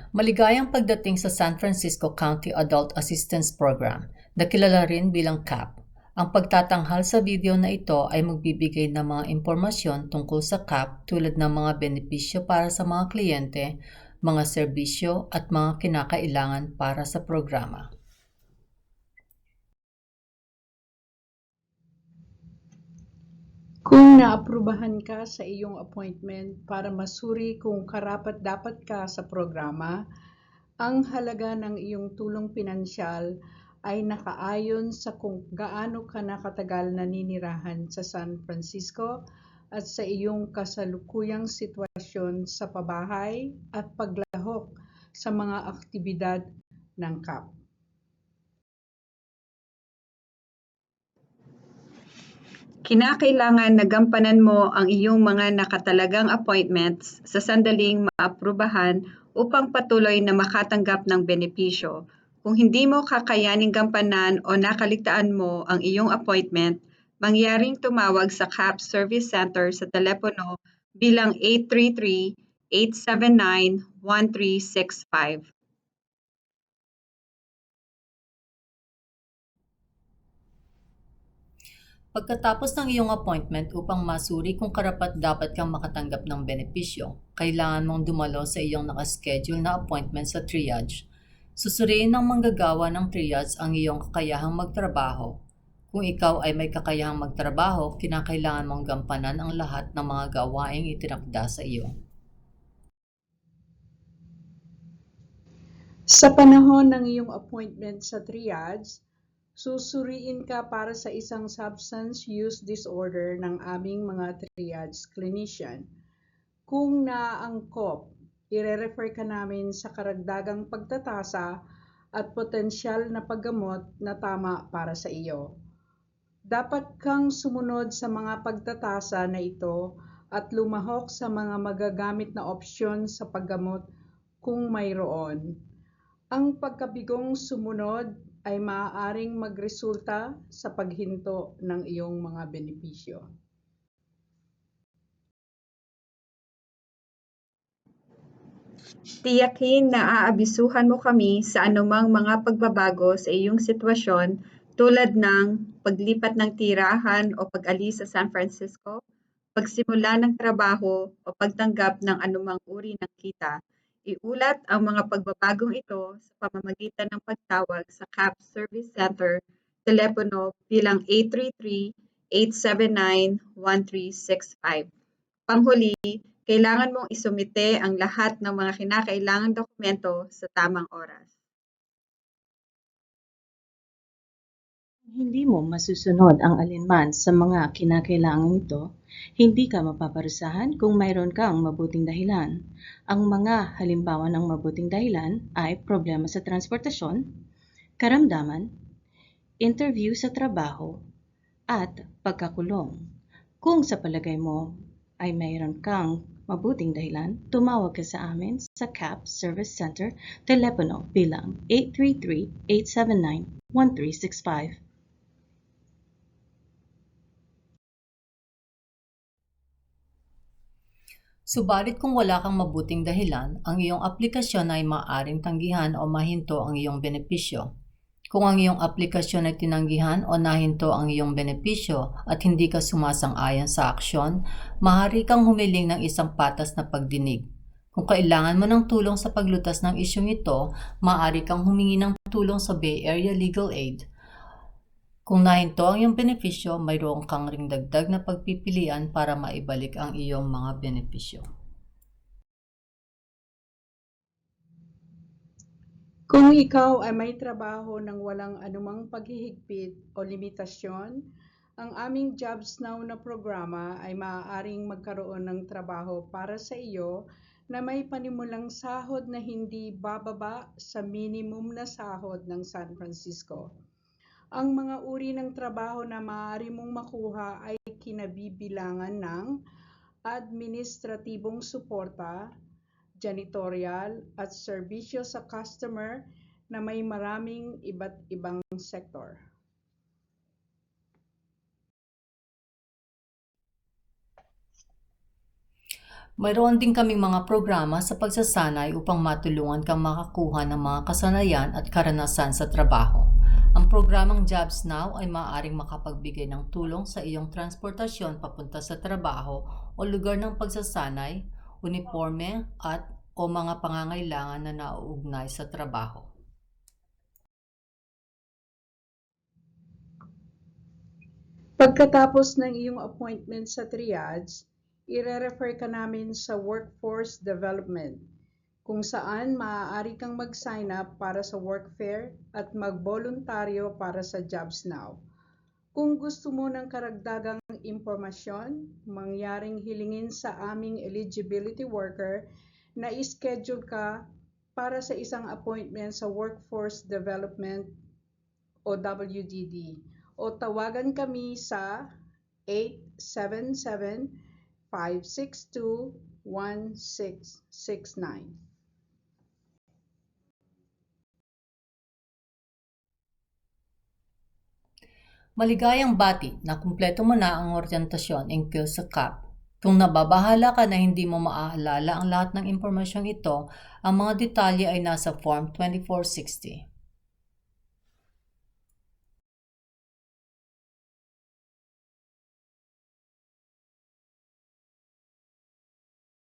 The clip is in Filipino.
Maligayang pagdating sa San Francisco County Adult Assistance Program, na kilala rin bilang CAP. Ang pagtatanghal sa video na ito ay magbibigay ng mga impormasyon tungkol sa CAP tulad ng mga benepisyo para sa mga kliyente, mga serbisyo at mga kinakailangan para sa programa. Kung naaprubahan ka sa iyong appointment para masuri kung karapat-dapat ka sa programa, ang halaga ng iyong tulong pinansyal ay nakaayon sa kung gaano ka nakatagal naninirahan sa San Francisco at sa iyong kasalukuyang sitwasyon sa pabahay at paglahok sa mga aktibidad ng CAP. Kinakailangan na gampanan mo ang iyong mga nakatalagang appointments sa sandaling maaprubahan upang patuloy na makatanggap ng benepisyo. Kung hindi mo kakayaning gampanan o nakaligtaan mo ang iyong appointment, mangyaring tumawag sa CAP Service Center sa telepono bilang 833-879-1365. Pagkatapos ng iyong appointment upang masuri kung karapat-dapat kang makatanggap ng benepisyo, kailangan mong dumalo sa iyong nakaschedule na appointment sa triage. Susuriin ng manggagawa ng triage ang iyong kakayahang magtrabaho. Kung ikaw ay may kakayahang magtrabaho, kinakailangan mong gampanan ang lahat ng mga gawaing itinakda sa iyo. Sa panahon ng iyong appointment sa triage, susuriin ka para sa isang substance use disorder ng aming mga triage clinician. Kung naaangkop, ire-refer ka namin sa karagdagang pagtatasa at potensyal na paggamot na tama para sa iyo. Dapat kang sumunod sa mga pagtatasa na ito at lumahok sa mga magagamit na opsyon sa paggamot kung mayroon. Ang pagkabigong sumunod ay maaaring magresulta sa paghinto ng iyong mga benepisyo. Tiyakin na aabisuhan mo kami sa anumang mga pagbabago sa iyong sitwasyon tulad ng paglipat ng tirahan o pag-alis sa San Francisco, pagsimula ng trabaho o pagtanggap ng anumang uri ng kita. Iulat ang mga pagbabagong ito sa pamamagitan ng pagtawag sa CAP Service Center telepono bilang 833-879-1365. Panghuli, kailangan mong isumite ang lahat ng mga kinakailangang dokumento sa tamang oras. Kung hindi mo masusunod ang alinman sa mga kinakailangan ito, hindi ka mapaparusahan kung mayroon kang mabuting dahilan. Ang mga halimbawa ng mabuting dahilan ay problema sa transportasyon, karamdaman, interview sa trabaho, at pagkakulong. Kung sa palagay mo ay mayroon kang mabuting dahilan, tumawag ka sa amin sa CAP Service Center telepono bilang 833-879-1365. Subalit kung wala kang mabuting dahilan, ang iyong aplikasyon ay maaaring tanggihan o mahinto ang iyong benepisyo. Kung ang iyong aplikasyon ay tinanggihan o nahinto ang iyong benepisyo at hindi ka sumasang-ayon sa aksyon, maaari kang humiling ng isang patas na pagdinig. Kung kailangan mo ng tulong sa paglutas ng isyung ito, maaari kang humingi ng tulong sa Bay Area Legal Aid. Kung nahinto ang iyong benepisyo, mayroon kang ring dagdag na pagpipilian para maibalik ang iyong mga benepisyo. Kung ikaw ay may trabaho ng walang anumang paghihigpit o limitasyon, ang aming Jobs Now na programa ay maaaring magkaroon ng trabaho para sa iyo na may panimulang sahod na hindi bababa sa minimum na sahod ng San Francisco. Ang mga uri ng trabaho na maaari mong makuha ay kinabibilangan ng administratibong suporta, janitorial at serbisyo sa customer na may maraming iba't ibang sektor. Mayroon din kaming mga programa sa pagsasanay upang matulungan kang makakuha ng mga kasanayan at karanasan sa trabaho. Ang programang Jobs Now ay maaaring makapagbigay ng tulong sa iyong transportasyon papunta sa trabaho o lugar ng pagsasanay, uniforme o mga pangangailangan na nauugnay sa trabaho. Pagkatapos ng iyong appointment sa triage, ire-refer ka namin sa workforce development, kung saan maaari kang mag-sign up para sa work fair at magboluntaryo para sa Jobs Now. Kung gusto mo ng karagdagang impormasyon, mangyaring hilingin sa aming eligibility worker na ischedule ka para sa isang appointment sa Workforce Development o WDD o tawagan kami sa 877-562-1669. Maligayang bati na kumpleto mo na ang oryentasyon hinggil sa CAP. Kung nababahala ka na hindi mo maaalala ang lahat ng impormasyong ito, ang mga detalye ay nasa Form 2460.